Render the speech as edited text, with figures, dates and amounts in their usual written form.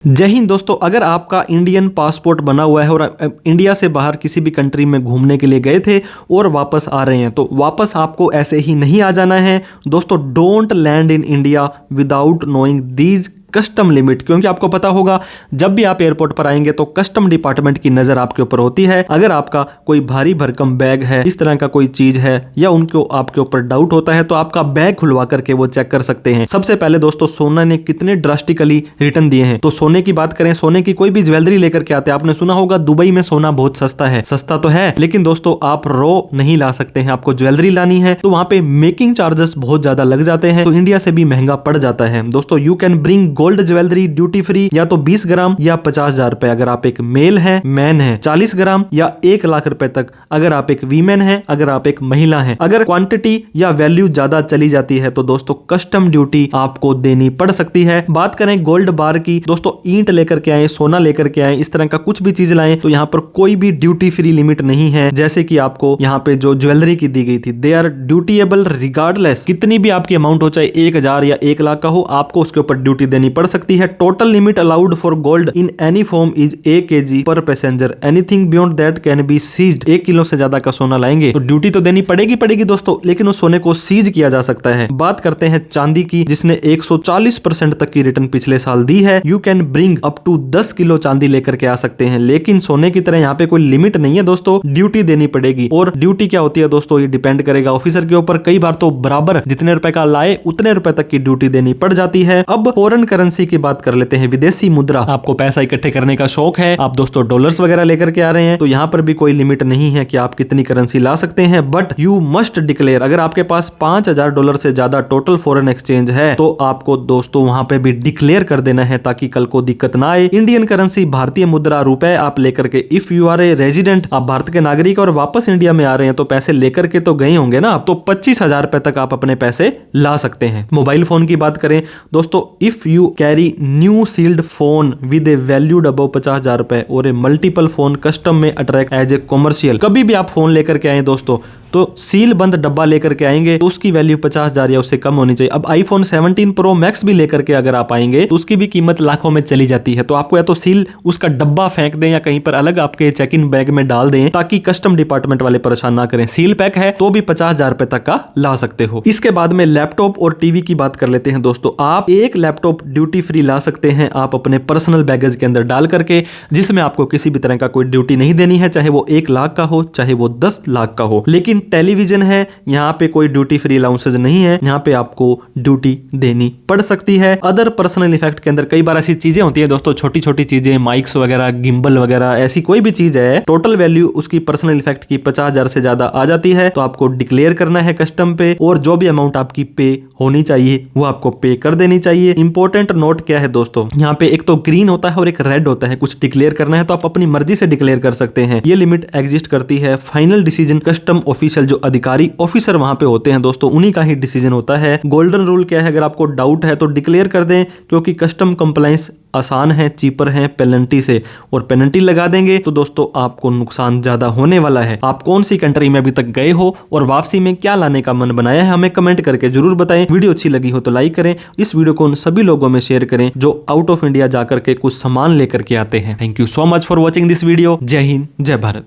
जय हिंद दोस्तों। अगर आपका इंडियन पासपोर्ट बना हुआ है और इंडिया से बाहर किसी भी कंट्री में घूमने के लिए गए थे और वापस आ रहे हैं तो वापस आपको ऐसे ही नहीं आ जाना है दोस्तों। Don't land in India without knowing these custom limit, क्योंकि आपको पता होगा जब भी आप एयरपोर्ट पर आएंगे तो कस्टम डिपार्टमेंट की नजर आपके ऊपर होती है। अगर आपका कोई भारी भरकम बैग है, इस तरह का कोई चीज है या उनको आपके ऊपर डाउट होता है तो आपका बैग खुलवा करके वो चेक कर सकते हैं। सबसे पहले दोस्तों सोना ने कितने ड्रास्टिकली रिटर्न दिए हैं। तो सोने की बात करें, सोने की कोई भी ज्वेलरी लेकर के आते हैं। आपने सुना होगा दुबई में सोना बहुत सस्ता है। सस्ता तो है लेकिन दोस्तों आप रो नहीं ला सकते हैं। आपको ज्वेलरी लानी है तो वहां पे मेकिंग चार्जेस बहुत ज्यादा लग जाते हैं, तो इंडिया से भी महंगा पड़ जाता है दोस्तों। You can bring gold jewellery duty free या तो 20 ग्राम या 50,000 रुपए अगर आप एक मेल है, मैन है, 40 ग्राम या 1 लाख रुपए तक अगर आप एक वीमेन है, अगर आप एक महिला है। अगर क्वांटिटी या वैल्यू ज्यादा चली जाती है तो दोस्तों कस्टम ड्यूटी आपको देनी पड़ सकती है। बात करें गोल्ड बार की, दोस्तों ईंट लेकर के आए, सोना लेकर के आए, इस तरह का कुछ भी चीज लाएं तो यहाँ पर कोई भी ड्यूटी फ्री लिमिट नहीं है। जैसे कि आपको यहाँ पे जो ज्वेलरी की दी गई थी, दे आर ड्यूटीएबल रिगार्डलेस। कितनी भी आपकी अमाउंट हो, चाहे 1,000 या 1 लाख का हो, आपको उसके ऊपर ड्यूटी देनी पड़ सकती है। Total limit allowed for gold in any form is 1 kg per passenger. Anything beyond that can be seized. 1 kilo से ज्यादा का सोना लाएंगे तो ड्यूटी तो देनी पड़ेगी दोस्तों, लेकिन उस सोने को सीज किया जा सकता है। बात करते हैं चांदी की, जिसने 140% तक की रिटर्न पिछले साल दी है। You can bring up to 10 kilo चांदी लेकर के आ सकते हैं, लेकिन सोने की तरह यहाँ पे कोई लिमिट नहीं है दोस्तों, ड्यूटी देनी पड़ेगी। और ड्यूटी क्या होती है दोस्तों, ये डिपेंड करेगा ऑफिसर के ऊपर। कई बार तो बराबर जितने रुपए का लाए उतने रुपए तक की ड्यूटी देनी पड़ जाती है। अब फॉरेन करेंसी की बात कर लेते हैं, विदेशी मुद्रा। आपको पैसा इकट्ठे करने का शौक है, आप दोस्तों डॉलर्स वगैरह लेकर के आ रहे हैं तो यहाँ पर भी कोई लिमिट नहीं है कि आप कितनी करेंसी ला सकते हैं, बट यू मस्ट डिक्लेयर। अगर आपके पास $5,000 से ज्यादा टोटल फॉरेन एक्सचेंज है तो आपको दोस्तों वहां पे भी डिक्लेयर कर देना है ताकि कल को दिक्कत ना आए। इंडियन करेंसी, भारतीय मुद्रा, रुपए आप लेकर के, if you are a resident, आप भारत के नागरिक और वापस इंडिया में आ रहे हैं तो पैसे लेकर के तो गए होंगे ना, तो 25,000 रुपए तक आप अपने पैसे ला सकते हैं। मोबाइल फोन की बात करें दोस्तों, if you carry new sealed phone with a valued above 50,000 रुपए और ए मल्टीपल फोन कस्टम में अट्रैक्ट एज ए कॉमर्शियल। कभी भी आप फोन लेकर के आए दोस्तों तो सील बंद डब्बा लेकर के आएंगे तो उसकी वैल्यू 50,000 या उससे कम होनी चाहिए। अब आईफोन 17 प्रो मैक्स भी लेकर के अगर आप आएंगे तो उसकी भी कीमत लाखों में चली जाती है। तो आपको या तो सील उसका डब्बा फेंक दें या कहीं पर अलग आपके चेक इन बैग में डाल दें ताकि कस्टम डिपार्टमेंट वाले परेशान ना करें। सील पैक है तो भी 50,000 रुपए तक का ला सकते हो। इसके बाद में लैपटॉप और टीवी की बात कर लेते हैं दोस्तों। आप एक लैपटॉप ड्यूटी फ्री ला सकते हैं आप अपने पर्सनल बैगेज के अंदर डाल करके, जिसमें आपको किसी भी तरह का कोई ड्यूटी नहीं देनी है, चाहे वो 1 लाख का हो चाहे वो 10 लाख का हो। लेकिन टेलीविजन है, यहाँ पे कोई ड्यूटी फ्री अलाउंसेज नहीं है, यहाँ पे आपको ड्यूटी देनी पड़ सकती है। अदर पर्सनल इफेक्ट के अंदर कई बार ऐसी चीजें होती है दोस्तों, छोटी छोटी चीजें, माइक्स वगैरह, गिम्बल वगैरह, ऐसी कोई भी चीज है, टोटल वैल्यू उसकी पर्सनल इफेक्ट की 50,000 से ज्यादा आ जाती है तो आपको डिक्लेयर करना है कस्टम पे, और जो भी अमाउंट आपकी पे होनी चाहिए वो आपको पे कर देनी चाहिए। इंपॉर्टेंट नोट क्या है दोस्तों, यहाँ पे एक तो ग्रीन होता है और एक रेड होता है। कुछ डिक्लेयर करना है तो आप अपनी मर्जी से डिक्लेयर कर सकते हैं, ये लिमिट एग्जिस्ट करती है। फाइनल डिसीजन कस्टम ऑफिशियल जो अधिकारी ऑफिसर वहां पे होते हैं दोस्तों, उन्हीं का ही डिसीजन होता है। गोल्डन रूल क्या है, अगर आपको डाउट है तो डिक्लेयर कर दें, क्योंकि कस्टम कंप्लायंस आसान है, चीपर है पेनल्टी से, और पेनल्टी लगा देंगे तो दोस्तों आपको नुकसान ज्यादा होने वाला है। आप कौन सी कंट्री में अभी तक गए हो और वापसी में क्या लाने का मन बनाया है हमें कमेंट करके जरूर बताएं। वीडियो अच्छी लगी हो तो लाइक करें, इस वीडियो को उन सभी लोगों में शेयर करें जो आउट ऑफ इंडिया जाकर के कुछ सामान लेकर के आते हैं। Thank you so much for watching this video. जय हिंद, जय भारत।